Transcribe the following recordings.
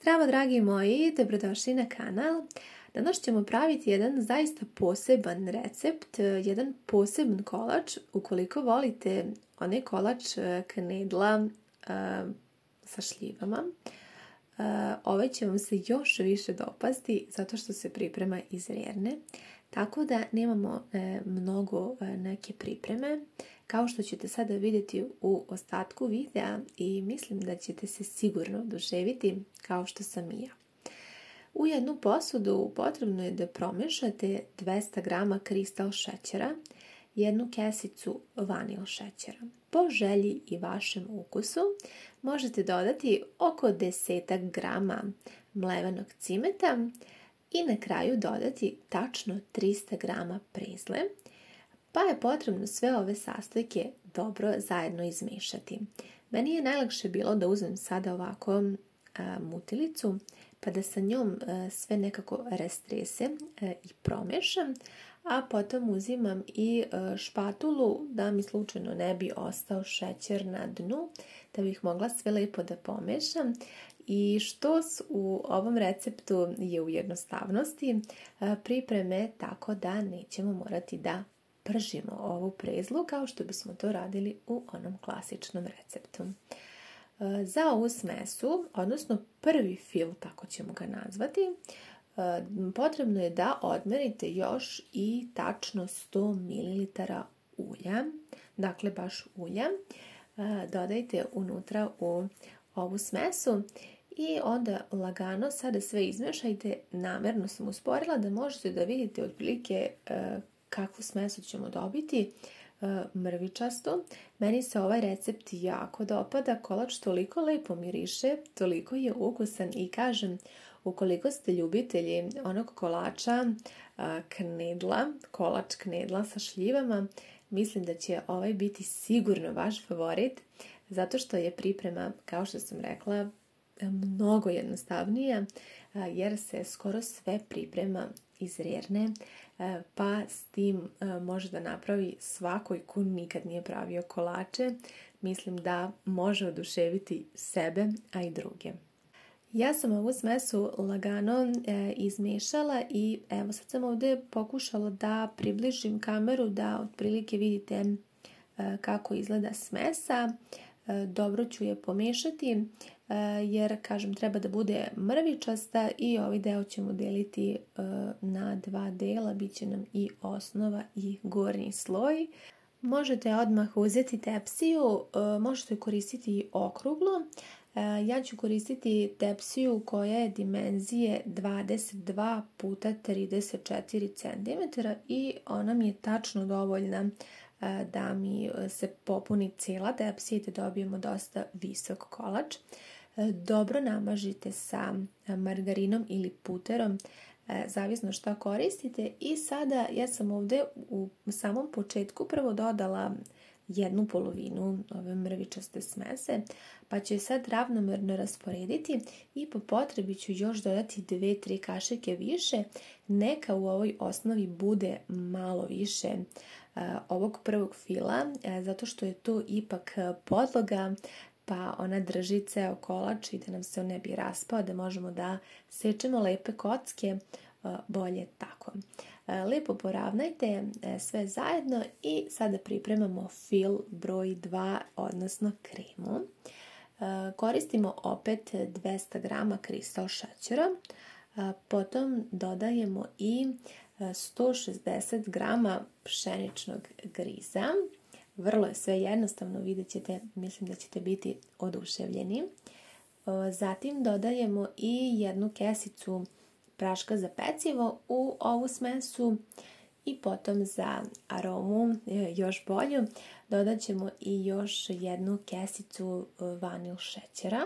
Zdravo dragi moji, dobrodošli na kanal. Danas ćemo praviti jedan zaista poseban recept, jedan poseban kolač. Ukoliko volite onaj kolač knedla sa šljivama, ovaj će vam se još više dopasti zato što se priprema iz rerne. Tako da nemamo mnogo neke pripreme, kao što ćete sada vidjeti u ostatku videa i mislim da ćete se sigurno oduševiti kao što sam i ja. U jednu posudu potrebno je da promešate 200 g kristal šećera, jednu kesicu vanil šećera. Po želji i vašem ukusu možete dodati oko 10 g mlevenog cimeta i na kraju dodati tačno 300 g prezle, pa je potrebno sve ove sastojke dobro zajedno izmešati. Meni je najlakše bilo da uzmem sada ovako mutilicu, pa da sa njom sve nekako rastresem i promešam, a potom uzimam i špatulu da mi slučajno ne bi ostao šećer na dnu, da bih mogla sve lepo da pomešam. I što u ovom receptu je u jednostavnosti pripreme, tako da nećemo morati da pržimo ovu prezlu kao što bismo to radili u onom klasičnom receptu. Za ovu smesu, odnosno prvi fil, tako ćemo ga nazvati, potrebno je da odmerite još i tačno 100 ml ulja, dakle baš ulja, dodajte unutra u ovu smesu i onda lagano sada sve izmešajte. Namjerno sam usporila da možete da vidite otprilike kakvu smesu ćemo dobiti, mrvičastu. Meni se ovaj recept jako dopada, kolač toliko lepo miriše, toliko je ukusan i kažem, ukoliko ste ljubitelji onog kolača knedla, kolač knedla sa šljivama, mislim da će ovaj biti sigurno vaš favorit, zato što je priprema, kao što sam rekla, mnogo jednostavnija, jer se skoro sve priprema iz rerne, pa s tim može da napravi svako ko nikad nije pravio kolače. Mislim da može oduševiti sebe, a i druge. Ja sam ovu smesu lagano izmešala i evo sad sam ovdje pokušala da približim kameru da otprilike vidite kako izgleda smesa. Dobro ću je pomešati jer, kažem, treba da bude mrvičasta i ovaj deo ćemo deliti na dva dela, bit će nam i osnova i gornji sloj. Možete odmah uzeti tepsiju, možete koristiti i okruglu. Ja ću koristiti tepsiju koja je dimenzije 22 puta 34 cm i ona mi je tačno dovoljna da mi se popuni cijela tepsija i da dobijemo dosta visok kolač. Dobro namažite sa margarinom ili puterom, zavisno što koristite. I sada ja sam ovdje u samom početku prvo dodala jednu polovinu ove mrvičaste smese, pa ću je sad ravnomerno rasporediti i po potrebi ću još dodati 2-3 kašike više. Neka u ovoj osnovi bude malo više ovog prvog fila, zato što je to ipak podloga, pa ona drži ceo kolač i da nam se on ne bi raspao, da možemo da sečemo lepe kocke, bolje tako. Lepo poravnajte sve zajedno i sada pripremamo fil broj 2, odnosno kremu. Koristimo opet 200 g kristal šećera, potom dodajemo i 160 g pšeničnog griza. Vrlo je sve jednostavno, vidjet ćete, mislim da ćete biti oduševljeni. Zatim dodajemo i jednu kesicu praška za pecivo u ovu smesu i potom za aromu još bolju dodat ćemo i još jednu kesicu vanil šećera.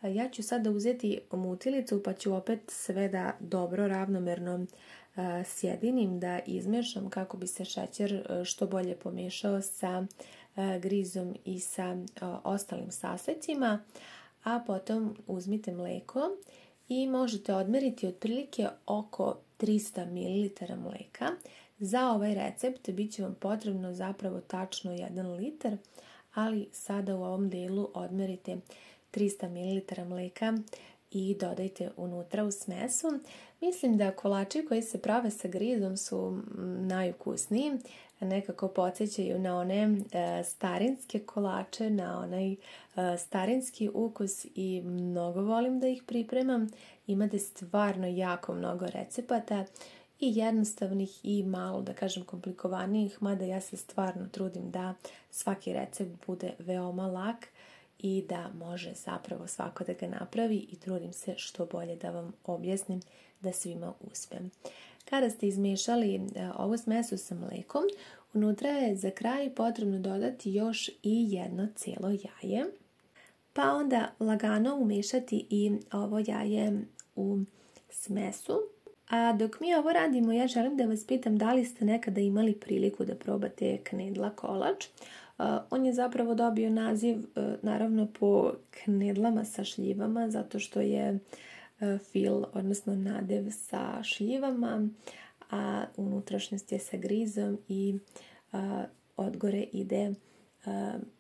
Ja ću sada uzeti mutilicu pa ću opet sve da dobro ravnomerno sjedinim, da izmešam kako bi se šećer što bolje pomešao sa grizom i sa ostalim sastojcima, a potom uzmite mleko i možete odmeriti otprilike oko 300 ml mleka. Za ovaj recept bit će vam potrebno zapravo tačno 1 litar, ali sada u ovom delu odmerite 300 ml mleka i dodajte unutra u smesu. Mislim da kolači koji se prave sa grizom su najukusniji. Nekako podsjećaju na one starinske kolače, na onaj starinski ukus i mnogo volim da ih pripremam. Imate stvarno jako mnogo recepata i jednostavnih i malo, da kažem, komplikovanijih, mada ja se stvarno trudim da svaki recept bude veoma lak i da može zapravo svako da ga napravi i trudim se što bolje da vam objasnim da svima uspem. Kada ste izmiješali ovu smesu sa mlekom, unutra je za kraj potrebno dodati još i jedno cijelo jaje, pa onda lagano umiješati i ovo jaje u smesu. A dok mi ovo radimo, ja želim da vas pitam da li ste nekada imali priliku da probate knedla kolač. On je zapravo dobio naziv naravno po knedlama sa šljivama, zato što je fil, odnosno nadev sa šljivama, a unutrašnjost je sa grizom i odgore ide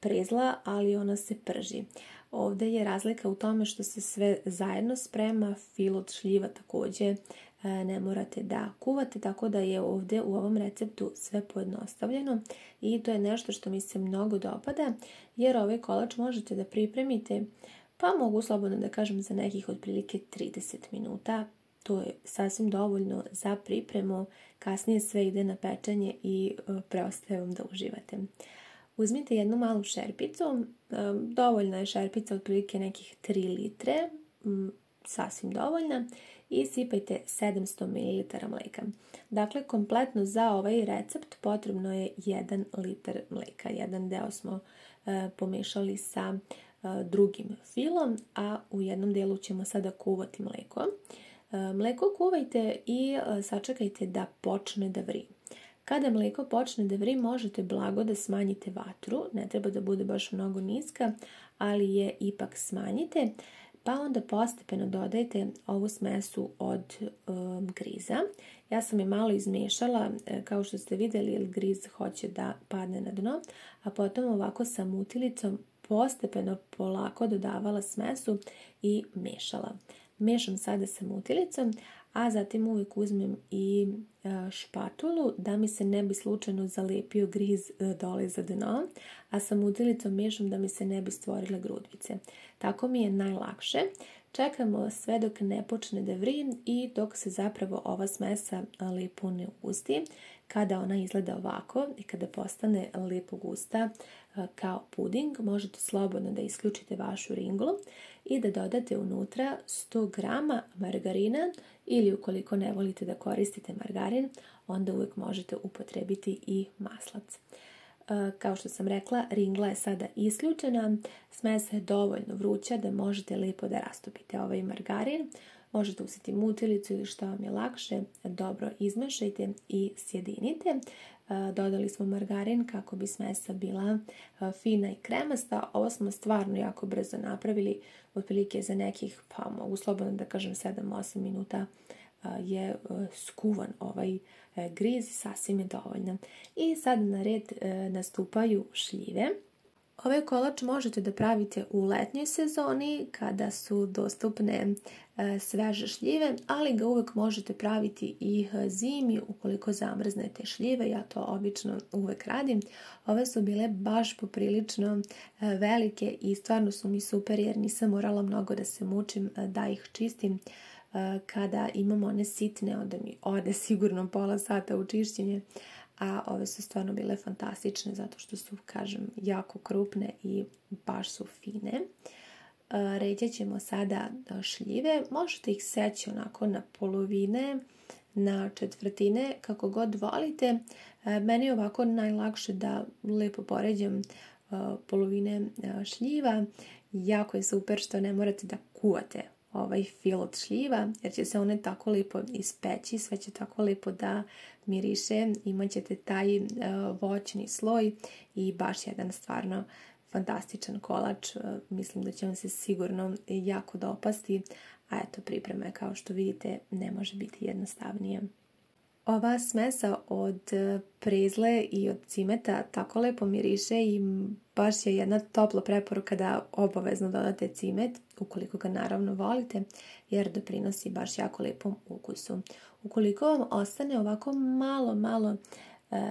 prezla, ali ona se prži. Ovdje je razlika u tome što se sve zajedno sprema, fil od šljiva također ne morate da kuvate, tako da je ovdje u ovom receptu sve pojednostavljeno i to je nešto što mi se mnogo dopada, jer ovaj kolač možete da pripremite, pa mogu slobodno da kažem, za nekih otprilike 30 minuta. To je sasvim dovoljno za pripremu, kasnije sve ide na pečenje i preostaje vam da uživate. Uzmite jednu malu šerpicu, dovoljna je šerpica otprilike nekih 3 litre, sasvim dovoljna, i sipajte 700 ml mleka. Dakle, kompletno za ovaj recept potrebno je 1 litar mleka. Jedan deo smo pomešali sa drugim filom, a u jednom delu ćemo sada kuvati mleko. Mleko kuvajte i sačekajte da počne da vri. Kada mleko počne da vri, možete blago da smanjite vatru, ne treba da bude baš mnogo niska, ali je ipak smanjite, pa onda postepeno dodajte ovu smesu od griza. Ja sam je malo izmiješala, kao što ste vidjeli, jer griz hoće da padne na dno, a potom ovako sa mutilicom postepeno polako dodavala smesu i mešala. Mešam sada sa mutilicom, a zatim uvijek uzmem i špatulu da mi se ne bi slučajno zalepio griz dole za dno, a sa mutilicom mešam da mi se ne bi stvorile grudvice. Tako mi je najlakše. Čekamo sve dok ne počne da vri i dok se zapravo ova smesa lepo ne ugusti. Kada ona izgleda ovako i kada postane lepo gusta kao puding, možete slobodno da isključite vašu ringlu i da dodate unutra 100 grama margarina, ili ukoliko ne volite da koristite margarin, onda uvijek možete upotrebiti i maslac. Kao što sam rekla, ringla je sada isključena, smesa je dovoljno vruća da možete lepo da rastopite ovaj margarin. Možete uzeti mutilicu ili što vam je lakše, dobro izmešajte i sjedinite. Dodali smo margarin kako bi smesa bila fina i kremasta. Ovo smo stvarno jako brzo napravili, otprilike za nekih, pa mogu slobodno da kažem 7-8 minuta je skuvan ovaj griz, sasvim je dovoljno. I sad na red nastupaju šljive. Ovaj kolač možete da pravite u letnjoj sezoni kada su dostupne sveže šljive, ali ga uvijek možete praviti i zimi ukoliko zamrznete šljive. Ja to obično uvijek radim. Ove su bile baš poprilično velike i stvarno su mi super jer nisam morala mnogo da se mučim da ih čistim. Kada imam one sitne, onda mi ode sigurno pola sata u čišćenje, a ove su stvarno bile fantastične zato što su, kažem, jako krupne i baš su fine. Ređat ćemo sada šljive, možete ih seći onako na polovine, na četvrtine, kako god volite. Meni je ovako najlakše da lepo poređam polovine šljiva. Jako je super što ne morate da kuvate ovaj fil od šljiva, jer će se one tako lijepo ispeći, sve će tako lijepo da miriše, imat ćete taj voćni sloj i baš jedan stvarno fantastičan kolač. Mislim da će vam se sigurno jako dopasti, a eto, priprema je, kao što vidite, ne može biti jednostavnije. Ova smesa od prezle i od cimeta tako lepo miriše i baš je jedna topla preporuka da obavezno dodate cimet, ukoliko ga naravno volite, jer doprinosi baš jako lijepom ukusu. Ukoliko vam ostane ovako malo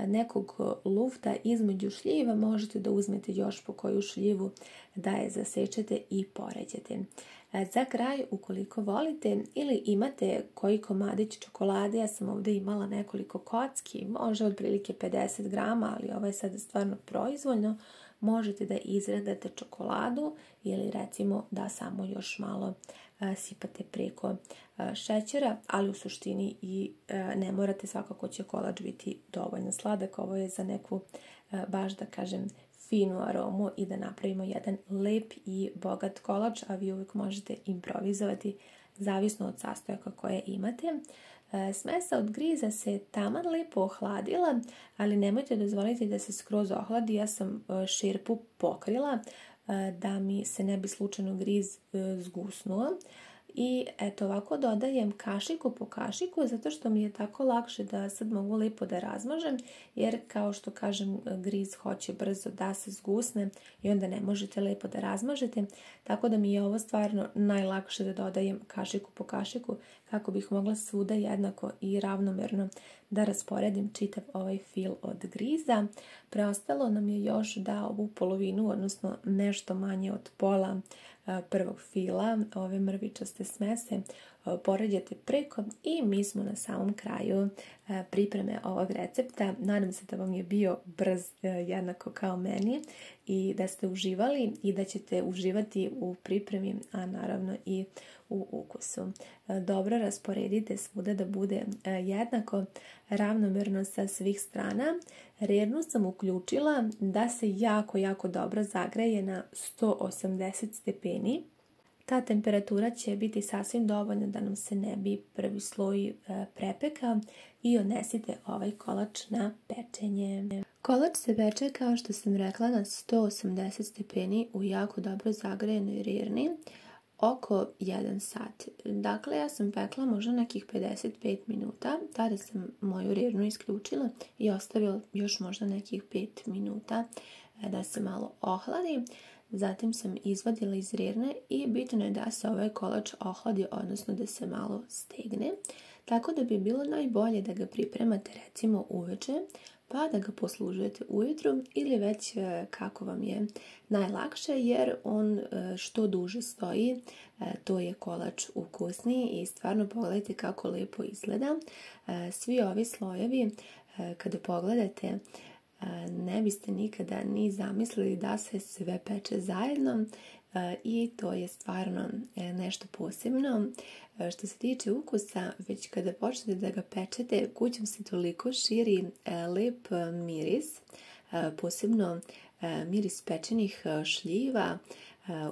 nekog lufta između šljiva, možete da uzmete još po koju šljivu da je zasečete i poređete. Za kraj, ukoliko volite ili imate koji komadić čokolade, ja sam ovdje imala nekoliko kocki, može otprilike 50 grama, ali ovo je sad stvarno proizvoljno, možete da izredate čokoladu ili recimo da samo još malo sipate preko šećera, ali u suštini i ne morate, svakako će kolač biti dovoljno sladak. Ovo je za neku, baš da kažem, finu aromu i da napravimo jedan lep i bogat kolač, a vi uvijek možete improvizovati zavisno od sastojaka koje imate. Smesa od griza se taman lepo ohladila, ali nemojte dozvoliti da se skroz ohladi. Ja sam šerpu pokrila da mi se ne bi slučajno griz zgusnuo. I eto ovako dodajem kašiku po kašiku, zato što mi je tako lakše da sad mogu lijepo da razmažem, jer kao što kažem, griz hoće brzo da se zgusne i onda ne možete lijepo da razmažete, tako da mi je ovo stvarno najlakše da dodajem kašiku po kašiku kako bih mogla svuda jednako i ravnomerno da rasporedim čitav ovaj fil od griza. Preostalo nam je još da ovu polovinu, odnosno nešto manje od pola prvog fila ove mrvičaste smese poređate preko i mi smo na samom kraju pripreme ovog recepta. Nadam se da vam je bio brz jednako kao meni i da ste uživali i da ćete uživati u pripremi, a naravno i u ukusu. Dobro rasporedite svuda da bude jednako ravnomerno sa svih strana. Rernu sam uključila da se jako dobro zagreje na 180 stepeni. Ta temperatura će biti sasvim dovoljna da nam se ne bi prvi sloj prepekao i odnesite ovaj kolač na pečenje. Kolač se peče, kao što sam rekla, na 180 stepeni u jako dobro zagrejenoj rerni oko 1 sat. Dakle, ja sam pekla možda nekih 55 minuta. Tada sam moju rernu isključila i ostavila još možda nekih 5 minuta da se malo ohladi. Zatim sam izvadila iz rerne i bitno je da se ovaj kolač ohladi, odnosno da se malo stegne. Tako da bi bilo najbolje da ga pripremate recimo uveče, pa da ga poslužujete ujutru ili već kako vam je najlakše, jer on što duže stoji, to je kolač ukusniji i stvarno pogledajte kako lijepo izgleda. Svi ovi slojevi, kada pogledate, ne biste nikada ni zamislili da se sve peče zajedno i to je stvarno nešto posebno. Što se tiče ukusa, već kada počnete da ga pečete, kućom se toliko širi lep miris, posebno miris pečenih šljiva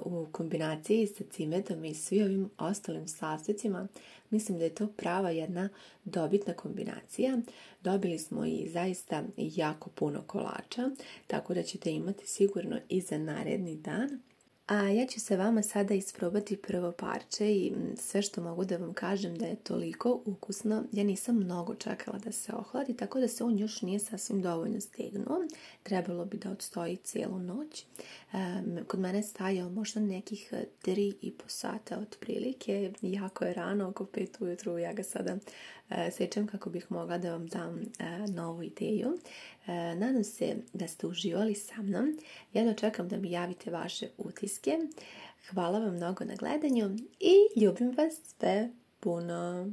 u kombinaciji sa cimetom i svi ovim ostalim sastojcima. Mislim da je to prava jedna dobitna kombinacija. Dobili smo i zaista jako puno kolača, tako da ćete imati sigurno i za naredni dan. A ja ću sa vama sada isprobati prvo parče i sve što mogu da vam kažem da je toliko ukusno. Ja nisam mnogo čekala da se ohladi, tako da se on još nije sasvim dovoljno stegnuo. Trebalo bi da odstoji cijelu noć. Kod mene je stajao možda nekih 3,5 sata otprilike. Jako je rano, oko 5 ujutru. Ja ga sada sečem kako bih mogla da vam dam novu ideju. Nadam se da ste uživali sa mnom. Jedno čekam da mi javite vaše utiske. Hvala vam mnogo na gledanju i ljubim vas sve puno.